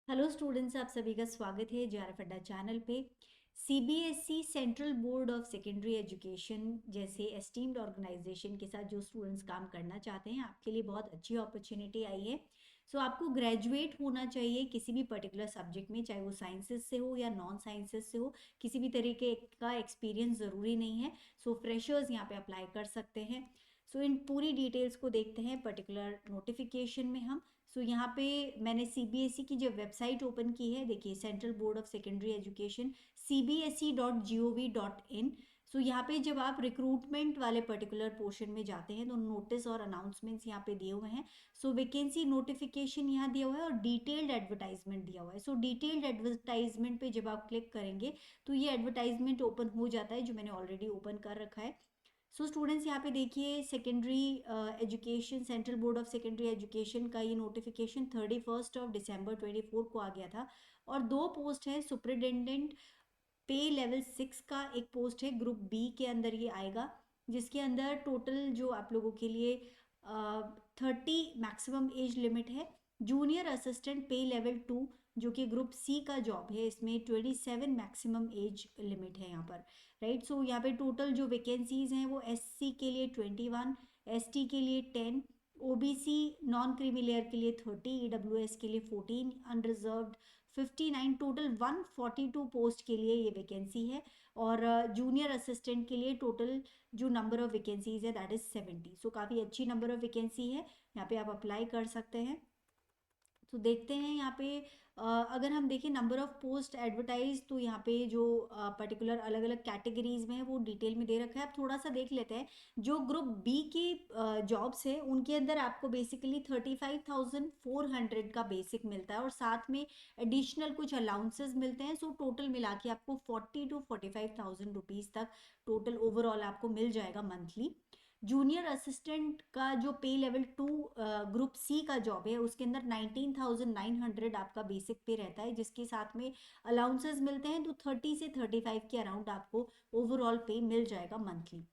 Hello students, आप सभी का स्वागत है जेआरएफ अड्डा चैनल पे। CBSE central board of secondary education जैसे एस्टीम्ड ऑर्गेनाइजेशन के साथ जो स्टूडेंट्स काम करना चाहते हैं, आपके लिए बहुत अच्छी अपॉर्चुनिटी आई है। सो आपको ग्रेजुएट होना चाहिए किसी भी पर्टिकुलर सब्जेक्ट में, चाहे वो साइंसेस से हो या नॉन साइंसेस से हो। किसी भी तरीके का एक्सपीरियंस ज़रूरी नहीं है। सो फ्रेशर्स यहाँ पे अप्लाई कर सकते हैं। सो इन पूरी डिटेल्स को देखते हैं पर्टिकुलर नोटिफिकेशन में हम। सो यहाँ पे मैंने सीबीएसई की जो वेबसाइट ओपन की है, देखिए central board of secondary education cbse.gov.in। सो यहाँ पे जब आप रिक्रूटमेंट वाले पर्टिकुलर पोर्शन में जाते हैं तो नोटिस और अनाउंसमेंट्स यहाँ पे दिए हुए हैं। सो वैकेंसी नोटिफिकेशन यहाँ दिया हुआ है और डिटेल्ड एडवर्टाइजमेंट दिया हुआ है। सो डिटेल्ड एडवर्टाइजमेंट पे जब आप क्लिक करेंगे तो ये एडवर्टाइजमेंट ओपन हो जाता है, जो मैंने ऑलरेडी ओपन कर रखा है। सो स्टूडेंट्स यहाँ पे देखिए secondary education, central board of secondary education का ये नोटिफिकेशन 31 दिसंबर 2024 को आ गया था। और दो पोस्ट है, सुपरिटेंडेंट पे लेवल 6 का एक पोस्ट है, ग्रुप बी के अंदर ये आएगा, जिसके अंदर टोटल जो आप लोगों के लिए 30 मैक्सिमम एज लिमिट है। जूनियर असिस्टेंट पे लेवल 2 जो कि ग्रुप सी का जॉब है, इसमें 27 मैक्सिमम एज लिमिट है यहाँ पर। राइट, सो यहाँ पे टोटल जो वैकेंसीज हैं वो एससी के लिए 21, एसटी के लिए 10, ओबीसी नॉन क्रीमी लेयर के लिए 30, ईडब्ल्यूएस के लिए 14, अनरिजर्व्ड 59, टोटल 142 पोस्ट के लिए ये वैकेंसी है। और जूनियर असिस्टेंट के लिए टोटल जो नंबर ऑफ वैकेंसीज है दैट इज 70। सो काफ़ी अच्छी नंबर ऑफ वैकेंसी है, यहाँ पे आप अप्लाई कर सकते हैं। तो देखते हैं यहाँ पे अगर हम देखें नंबर ऑफ पोस्ट एडवर्टाइज, तो यहाँ पे जो पर्टिकुलर अलग अलग कैटेगरीज में है वो डिटेल में दे रखा है। आप थोड़ा सा देख लेते हैं। जो ग्रुप बी की जॉब्स है उनके अंदर आपको बेसिकली 35,400 का बेसिक मिलता है और साथ में एडिशनल कुछ अलाउंसेस मिलते हैं। सो टोटल मिला के आपको 40 to 45,000 रुपीज़ तक टोटल ओवरऑल आपको मिल जाएगा मंथली। जूनियर असिस्टेंट का जो पे लेवल 2 ग्रुप सी का जॉब है उसके अंदर 19,900 आपका बेसिक पे रहता है, जिसके साथ में अलाउंसेस मिलते हैं। तो 30 से 35 के अराउंड आपको ओवरऑल पे मिल जाएगा मंथली।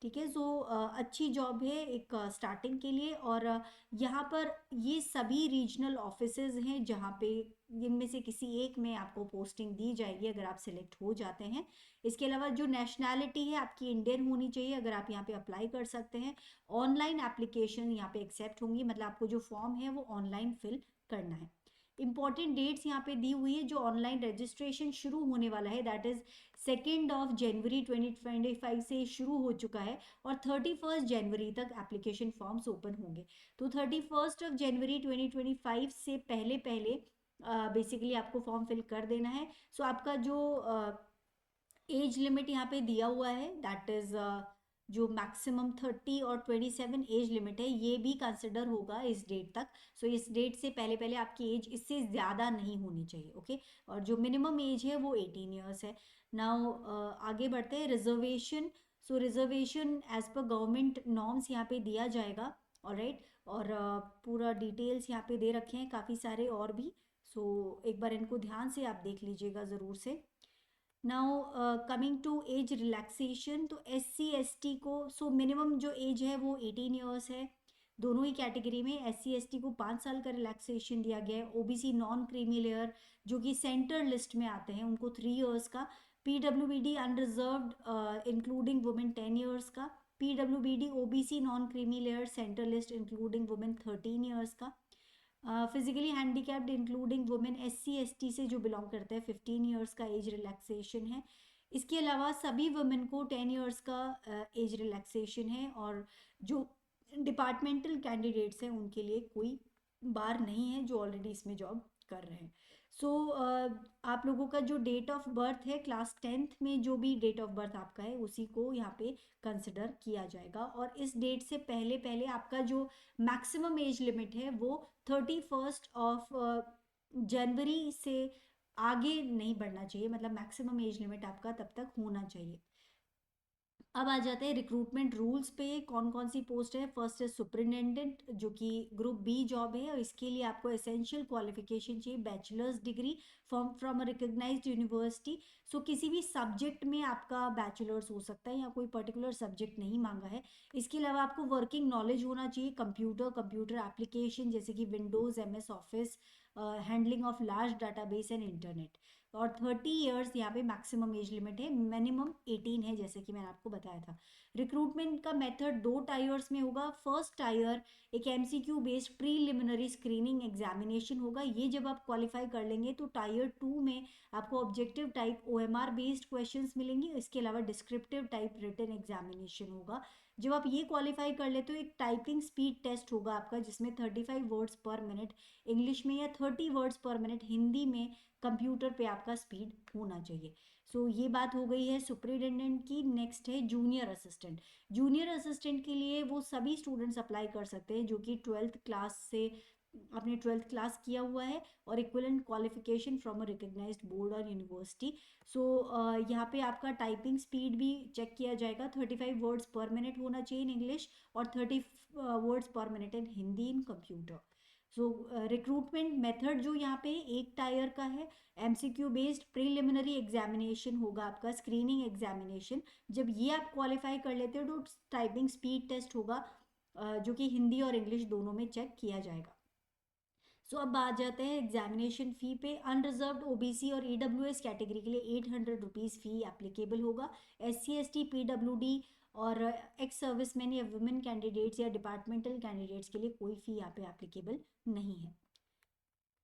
ठीक है, सो अच्छी जॉब है एक स्टार्टिंग के लिए। और यहाँ पर ये सभी रीजनल ऑफिसेज हैं जहाँ पे इनमें से किसी एक में आपको पोस्टिंग दी जाएगी अगर आप सिलेक्ट हो जाते हैं। इसके अलावा जो नेशनैलिटी है आपकी इंडियन होनी चाहिए अगर आप यहाँ पे अप्लाई कर सकते हैं। ऑनलाइन एप्लीकेशन यहाँ पे एक्सेप्ट होंगी, मतलब आपको जो फॉर्म है वो ऑनलाइन फिल करना है। इंपॉर्टेंट डेट्स यहाँ पे दी हुई है जो ऑनलाइन रजिस्ट्रेशन शुरू होने वाला है, दैट इज 2 जनवरी 2025 से शुरू हो चुका है और 31 जनवरी तक एप्लीकेशन फॉर्म्स ओपन होंगे। तो 31 जनवरी 2025 से पहले पहले बेसिकली आपको फॉर्म फिल कर देना है। सो आपका जो एज लिमिट यहाँ पे दिया हुआ है दैट इज जो मैक्सिमम 30 और 27 एज लिमिट है ये भी कंसिडर होगा इस डेट तक। सो इस डेट से पहले पहले आपकी एज इससे ज़्यादा नहीं होनी चाहिए, ओके। और जो मिनिमम एज है वो 18 ईयर्स है। नाउ आगे बढ़ते हैं, reservation. So reservation as per government norms यहाँ पे दिया जाएगा। और राइट, और पूरा डिटेल्स यहाँ पे दे रखे हैं काफ़ी सारे और भी। सो एक बार इनको ध्यान से आप देख लीजिएगा ज़रूर से। Now coming to age relaxation, तो एस सी एस टी को सो मिनिमम जो एज है वो 18 ईयर्स है दोनों ही कैटेगरी में। एस सी एस टी को 5 साल का रिलैक्सेशन दिया गया है। ओबीसी नॉन क्रीमी लेयर जो कि सेंटर लिस्ट में आते हैं उनको 3 ईयर्स का। P W B D unreserved including women 10 years का। P W B D O B C non creamy layer centre list including women 13 years का। Physically handicapped including women S C S T से जो belong करते हैं 15 years का age relaxation है। इसके अलावा सभी वुमेन को 10 ईयर्स का एज रिलैक्सेशन है। और जो डिपार्टमेंटल कैंडिडेट्स हैं उनके लिए कोई बार नहीं है जो ऑलरेडी इसमें जॉब कर रहे हैं। सो आप लोगों का जो डेट ऑफ बर्थ है क्लास 10th में जो भी डेट ऑफ बर्थ आपका है उसी को यहाँ पे कंसिडर किया जाएगा। और इस डेट से पहले पहले आपका जो मैक्सिमम एज लिमिट है वो 31 जनवरी से आगे नहीं बढ़ना चाहिए, मतलब मैक्सिमम एज लिमिट आपका तब तक होना चाहिए। अब आ जाते हैं रिक्रूटमेंट रूल्स पे, कौन कौन सी पोस्ट है। फर्स्ट है सुपरिटेंडेंट जो कि ग्रुप बी जॉब है और इसके लिए आपको एसेंशियल क्वालिफिकेशन चाहिए bachelor's degree from a recognised university. So किसी भी सब्जेक्ट में आपका बैचलर्स हो सकता है, या कोई पर्टिकुलर सब्जेक्ट नहीं मांगा है। इसके अलावा आपको वर्किंग नॉलेज होना चाहिए कंप्यूटर एप्लीकेशन जैसे कि Windows, M S Office, handling of large database and internet. और 30 ईयर्स यहाँ पे मैक्सिमम एज लिमिट है, मिनिमम 18 है, जैसे कि मैंने आपको बताया था। रिक्रूटमेंट का मेथड 2 टायर्स में होगा। फर्स्ट टायर एक MCQ based preliminary screening examination होगा। ये जब आप क्वालिफाई कर लेंगे तो टायर 2 में आपको objective type OMR based questions मिलेंगे। इसके अलावा डिस्क्रिप्टिव टाइप रिटन एग्जामिनेशन होगा। जब आप ये क्वालिफाई कर ले तो एक टाइपिंग स्पीड टेस्ट होगा आपका, जिसमें 35 वर्ड्स पर मिनट इंग्लिश में या 30 वर्ड्स पर मिनट हिंदी में कंप्यूटर पे आपका स्पीड होना चाहिए। सो ये बात हो गई है सुपरिटेंडेंट की। नेक्स्ट है जूनियर असिस्टेंट। जूनियर असिस्टेंट के लिए वो सभी स्टूडेंट्स अप्लाई कर सकते हैं जो कि 12th क्लास से अपने 12th क्लास किया हुआ है और equivalent qualification from a recognised board और यूनिवर्सिटी। सो यहाँ पे आपका टाइपिंग स्पीड भी चेक किया जाएगा। 35 वर्ड्स पर मिनट होना चाहिए इन इंग्लिश और 30 वर्ड्स पर minute in Hindi in computer. So recruitment method जो यहाँ पे एक टायर का है, एमसीक्यू बेस्ड प्रीलिमिनरी एग्जामिनेशन होगा आपका, स्क्रीनिंग एग्जामिनेशन। जब ये आप क्वालिफाई कर लेते हो तो टाइपिंग स्पीड टेस्ट होगा जो कि हिंदी और इंग्लिश दोनों में चेक किया जाएगा। सो अब आ जाते हैं एग्जामिनेशन फ़ी पे। अनरिजर्व्ड ओबीसी और ईडब्ल्यूएस कैटेगरी के लिए 800 रुपीज़ फ़ी एप्लीकेबल होगा। एससी एसटी पीडब्ल्यूडी और एक्स सर्विसमैन या वुमेन कैंडिडेट्स या डिपार्टमेंटल कैंडिडेट्स के लिए कोई फ़ी यहाँ पे एप्लीकेबल नहीं है।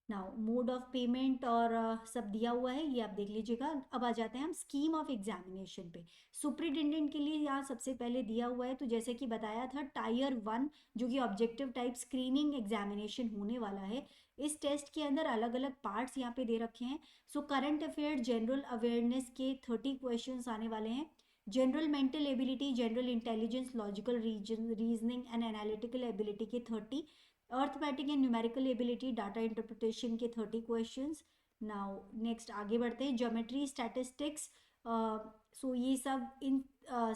नाउ मोड ऑफ पेमेंट और सब दिया हुआ है, ये आप देख लीजिएगा। अब आ जाते हैं हम स्कीम ऑफ एग्जामिनेशन पे। सुपरिटेंडेंट के लिए यहाँ सबसे पहले दिया हुआ है, तो जैसे कि बताया था टायर 1 जो कि ऑब्जेक्टिव टाइप स्क्रीनिंग एग्जामिनेशन होने वाला है। इस टेस्ट के अंदर अलग अलग पार्ट्स यहाँ पे दे रखे हैं। So current affair general awareness के 30 क्वेश्चंस आने वाले हैं। General mental ability, general intelligence, logical reasoning and analytical ability के 30, arithmetic and numerical ability, data interpretation के 30 क्वेश्चंस। नाउ नेक्स्ट आगे बढ़ते हैं, ज्योमेट्री, स्टैटिस्टिक्स। सो ये सब इन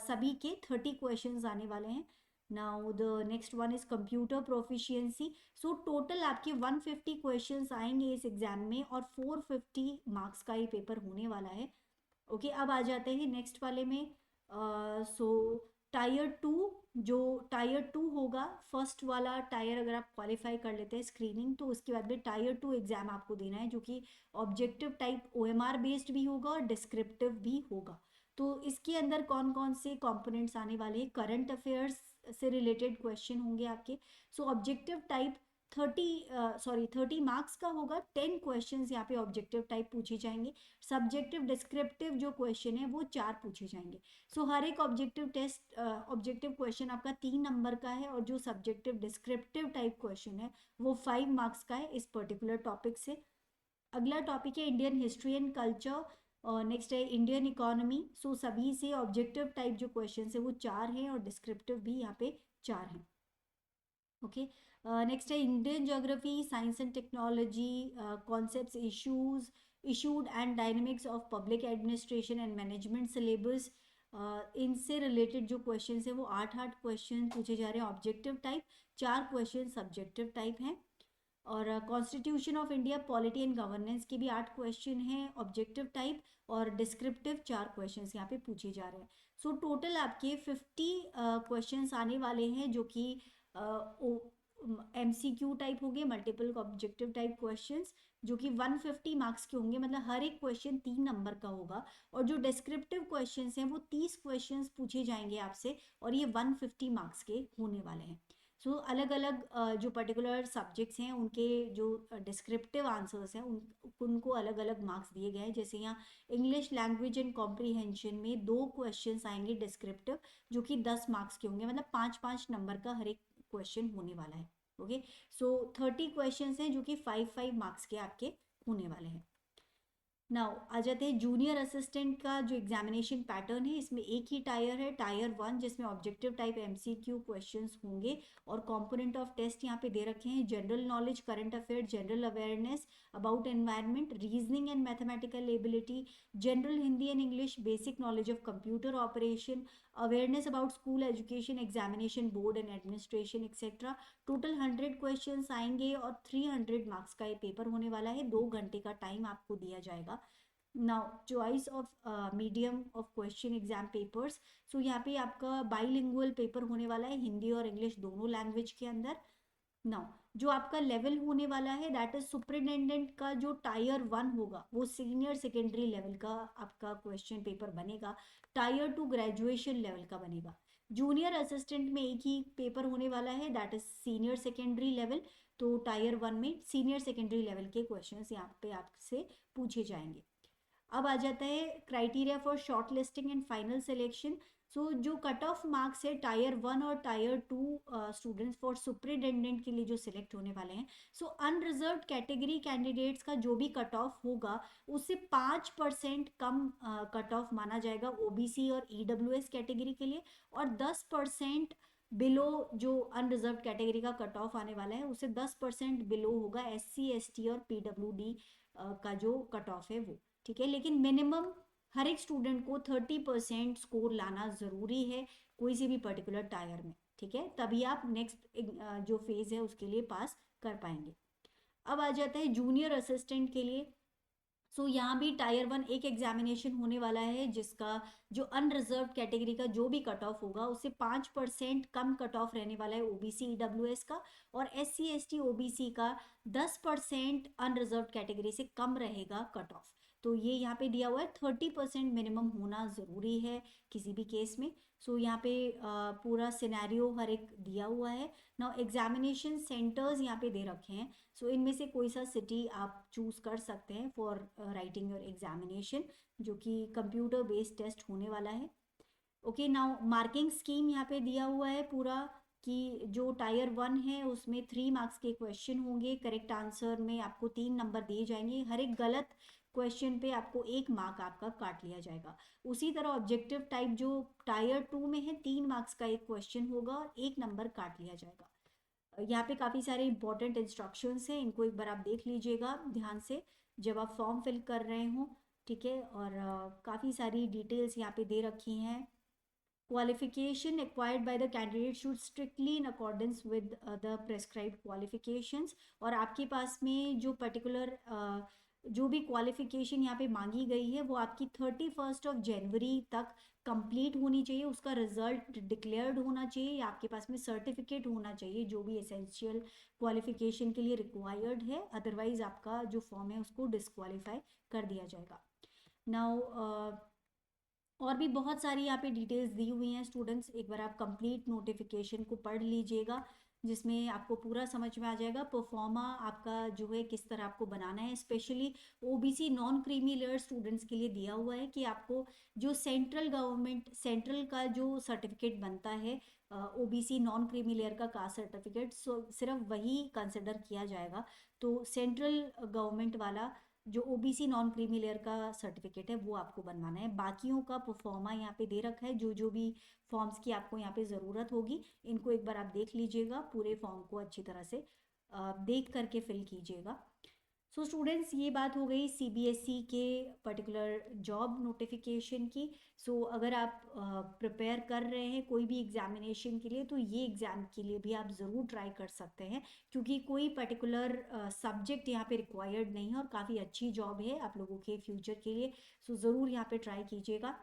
सभी के 30 क्वेश्चंस आने वाले हैं। Now the next one is computer proficiency. So total आपके 150 क्वेश्चंस आएंगे इस एग्जाम में और 450 मार्क्स का ये पेपर होने वाला है। ओके अब आ जाते हैं नेक्स्ट वाले में। सो टायर 2, जो टायर 2 होगा, फर्स्ट वाला टायर अगर आप क्वालिफाई कर लेते हैं स्क्रीनिंग तो उसके बाद में टायर 2 एग्जाम आपको देना है, जो कि ऑब्जेक्टिव टाइप ओएमआर बेस्ड भी होगा और डिस्क्रिप्टिव भी होगा। तो इसके अंदर कौन कौन से कंपोनेंट्स आने वाले हैं, करंट अफेयर्स से रिलेटेड क्वेश्चन होंगे आपके। सो ऑब्जेक्टिव टाइप 30 मार्क्स का होगा। 10 क्वेश्चंस यहाँ पे ऑब्जेक्टिव टाइप पूछे जाएंगे। सब्जेक्टिव डिस्क्रिप्टिव जो क्वेश्चन है वो 4 पूछे जाएंगे। सो हर एक ऑब्जेक्टिव क्वेश्चन आपका 3 नंबर का है और जो सब्जेक्टिव डिस्क्रिप्टिव टाइप क्वेश्चन है वो 5 मार्क्स का है इस पर्टिकुलर टॉपिक से। अगला टॉपिक है इंडियन हिस्ट्री एंड कल्चर और नेक्स्ट है इंडियन इकोनॉमी। सो सभी से ऑब्जेक्टिव टाइप जो क्वेश्चन है वो 4 हैं और डिस्क्रिप्टिव भी यहाँ पे 4 हैं। ओके नेक्स्ट है Indian geography, science and technology, concepts, issues issued and dynamics of public administration and management syllabus. इनसे रिलेटेड जो क्वेश्चन है वो 8 क्वेश्चन पूछे जा रहे हैं objective type, 4 question subjective type हैं। और constitution of India, polity and governance के भी 8 क्वेश्चन हैं ऑब्जेक्टिव टाइप और डिस्क्रिप्टिव 4 क्वेश्चन यहाँ पे पूछे जा रहे हैं। सो टोटल आपके 50 क्वेश्चन आने वाले हैं जो कि MCQ टाइप होंगे, मल्टीपल ऑब्जेक्टिव टाइप क्वेश्चंस, जो कि 150 मार्क्स के होंगे, मतलब हर एक क्वेश्चन 3 नंबर का होगा। और जो डिस्क्रिप्टिव क्वेश्चंस हैं वो 30 क्वेश्चंस पूछे जाएंगे आपसे और ये 150 मार्क्स के होने वाले हैं। सो अलग अलग जो पर्टिकुलर सब्जेक्ट्स हैं उनके जो डिस्क्रिप्टिव आंसर्स हैं उनको अलग अलग मार्क्स दिए गए हैं। जैसे यहाँ इंग्लिश लैंग्वेज एंड कॉम्प्रीहेंशन में 2 क्वेश्चंस आएंगे डिस्क्रिप्टिव जो कि 10 मार्क्स के होंगे, मतलब 5-5 नंबर का हर एक क्वेश्चन होने वाला है। ओके सो 30 क्वेश्चंस हैं जो कि 5-5 मार्क्स के आपके होने वाले हैं। नाउ आ जाते हैं जूनियर असिस्टेंट का जो एग्जामिनेशन पैटर्न है। इसमें एक ही टायर है, टायर 1, जिसमें ऑब्जेक्टिव टाइप MCQ क्वेश्चंस होंगे और कंपोनेंट ऑफ टेस्ट यहाँ पे दे रखे हैं। General knowledge, current affair, general awareness about environment, reasoning and mathematical ability, general Hindi and English, basic knowledge of computer operation, awareness about school education, examination board and administration etcetera. Total 100 questions आएंगे और 300 marks का ये paper होने वाला है। 2 घंटे का time आपको दिया जाएगा। Now choice of medium of question exam papers. So यहाँ पे आपका बाईलिंगुअल पेपर होने वाला है, हिंदी और इंग्लिश दोनों लैंग्वेज के अंदर। नाउ जो आपका लेवल होने वाला है दैट इज सुपरिटेंडेंट का जो टायर 1 होगा वो सीनियर सेकेंडरी लेवल का आपका क्वेश्चन पेपर बनेगा, टायर 2 ग्रेजुएशन लेवल का बनेगा। जूनियर असिस्टेंट में एक ही पेपर होने वाला है that is senior secondary level, तो टायर 1 में सीनियर सेकेंडरी लेवल के क्वेश्चंस यहाँ पे आपसे पूछे जाएंगे। अब आ जाता है criteria for short listing and final selection. So जो कट ऑफ मार्क्स है टायर 1 और टायर 2 स्टूडेंट्स फॉर सुपरिटेंडेंट के लिए जो सिलेक्ट होने वाले हैं, सो अनरिजर्व कैटेगरी कैंडिडेट्स का जो भी कट ऑफ होगा उससे 5% कम कट ऑफ माना जाएगा ओबीसी और ईडब्ल्यूएस कैटेगरी के लिए, और 10% बिलो जो अनरिजर्व कैटेगरी का कट ऑफ आने वाला है उससे 10% बिलो होगा एससी एसटी और पीडब्ल्यूडी का जो कट ऑफ है वो। ठीक है, लेकिन मिनिमम हर एक स्टूडेंट को 30% स्कोर लाना ज़रूरी है कोई से भी पर्टिकुलर टायर में। ठीक है, तभी आप नेक्स्ट जो फेज है उसके लिए पास कर पाएंगे। अब आ जाता है जूनियर असिस्टेंट के लिए। सो यहाँ भी टायर 1 एक एग्जामिनेशन होने वाला है जिसका जो अनरिजर्व कैटेगरी का जो भी कट ऑफ होगा उससे 5% कम कट ऑफ रहने वाला है ओबीसी ईडब्ल्यूएस का, और एससी एसटी ओबीसी का 10% अनरिजर्व कैटेगरी से कम रहेगा कट ऑफ। तो ये यहाँ पे दिया हुआ है 30% मिनिमम होना ज़रूरी है किसी भी केस में। सो यहाँ पे पूरा सिनेरियो हर एक दिया हुआ है। नाउ एग्जामिनेशन सेंटर्स यहाँ पे दे रखे हैं, सो इनमें से कोई सा सिटी आप चूज़ कर सकते हैं फॉर राइटिंग योर एग्जामिनेशन, जो कि कंप्यूटर बेस्ड टेस्ट होने वाला है। ओके, नाउ मार्किंग स्कीम यहाँ पे दिया हुआ है पूरा कि जो टायर 1 है उसमें 3 मार्क्स के क्वेश्चन होंगे, करेक्ट आंसर में आपको 3 नंबर दिए जाएंगे, हर एक गलत क्वेश्चन पे आपको 1 मार्क आपका काट लिया जाएगा। उसी तरह ऑब्जेक्टिव टाइप जो टायर 2 में है 3 मार्क्स का एक क्वेश्चन होगा और 1 नंबर काट लिया जाएगा। यहाँ पे काफ़ी सारे इंपॉर्टेंट इंस्ट्रक्शंस हैं, इनको एक बार आप देख लीजिएगा ध्यान से जब आप फॉर्म फिल कर रहे हो। ठीक है, और काफ़ी सारी डिटेल्स यहाँ पे दे रखी हैं। qualification acquired by the candidate should strictly in accordance with the prescribed qualifications। और आपके पास में जो पर्टिकुलर जो भी क्वालिफिकेशन यहाँ पे मांगी गई है वो आपकी 31 जनवरी तक कंप्लीट होनी चाहिए, उसका रिजल्ट डिक्लेयर्ड होना चाहिए या आपके पास में सर्टिफिकेट होना चाहिए जो भी एसेंशियल क्वालिफिकेशन के लिए रिक्वायर्ड है, अदरवाइज आपका जो फॉर्म है उसको डिस्क्वालीफाई कर दिया जाएगा। नाउ और भी बहुत सारी यहाँ पे डिटेल्स दी हुई हैं स्टूडेंट्स, एक बार आप कंप्लीट नोटिफिकेशन को पढ़ लीजिएगा जिसमें आपको पूरा समझ में आ जाएगा परफॉर्मा आपका जो है किस तरह आपको बनाना है। Specially OBC non creamy layer students के लिए दिया हुआ है कि आपको जो सेंट्रल गवर्नमेंट सेंट्रल का जो सर्टिफिकेट बनता है ओबीसी नॉन क्रीमी लेयर का कास्ट सर्टिफिकेट, सिर्फ वही कंसिडर किया जाएगा। तो सेंट्रल गवर्नमेंट वाला जो ओबीसी नॉन क्रीमी लेयर का सर्टिफिकेट है वो आपको बनवाना है। बाकियों का परफॉर्मा यहाँ पे दे रखा है, जो जो भी फॉर्म्स की आपको यहाँ पे ज़रूरत होगी इनको एक बार आप देख लीजिएगा, पूरे फॉर्म को अच्छी तरह से देख करके फिल कीजिएगा। सो स्टूडेंट्स ये बात हो गई सीबीएसई के पर्टिकुलर जॉब नोटिफिकेशन की। सो अगर आप प्रिपेयर कर रहे हैं कोई भी एग्जामिनेशन के लिए तो ये एग्ज़ाम के लिए भी आप ज़रूर ट्राई कर सकते हैं, क्योंकि कोई पर्टिकुलर सब्जेक्ट यहाँ पे रिक्वायर्ड नहीं है और काफ़ी अच्छी जॉब है आप लोगों के फ्यूचर के लिए। सो ज़रूर यहाँ पे ट्राई कीजिएगा।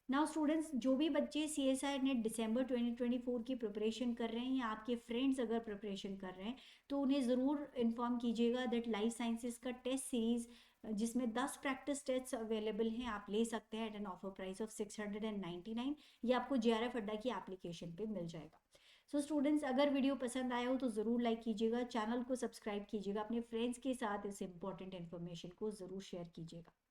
नाउ स्टूडेंट्स, जो भी बच्चे CSIR नेट दिसंबर 2024 की प्रिपरेशन कर रहे हैं या आपके फ्रेंड्स अगर प्रिपरेशन कर रहे हैं तो उन्हें ज़रूर इन्फॉर्म कीजिएगा दैट लाइफ साइंसेस का टेस्ट सीरीज़ जिसमें 10 प्रैक्टिस टेस्ट अवेलेबल हैं आप ले सकते हैं at an offer price of 699। ये आपको JRF अड्डा की एप्लीकेशन पे मिल जाएगा। सो स्टूडेंट्स, अगर वीडियो पसंद आया हो तो ज़रूर लाइक कीजिएगा, चैनल को सब्सक्राइब कीजिएगा, अपने फ्रेंड्स के साथ इस इंपॉर्टेंट इन्फॉर्मेशन को ज़रूर शेयर कीजिएगा।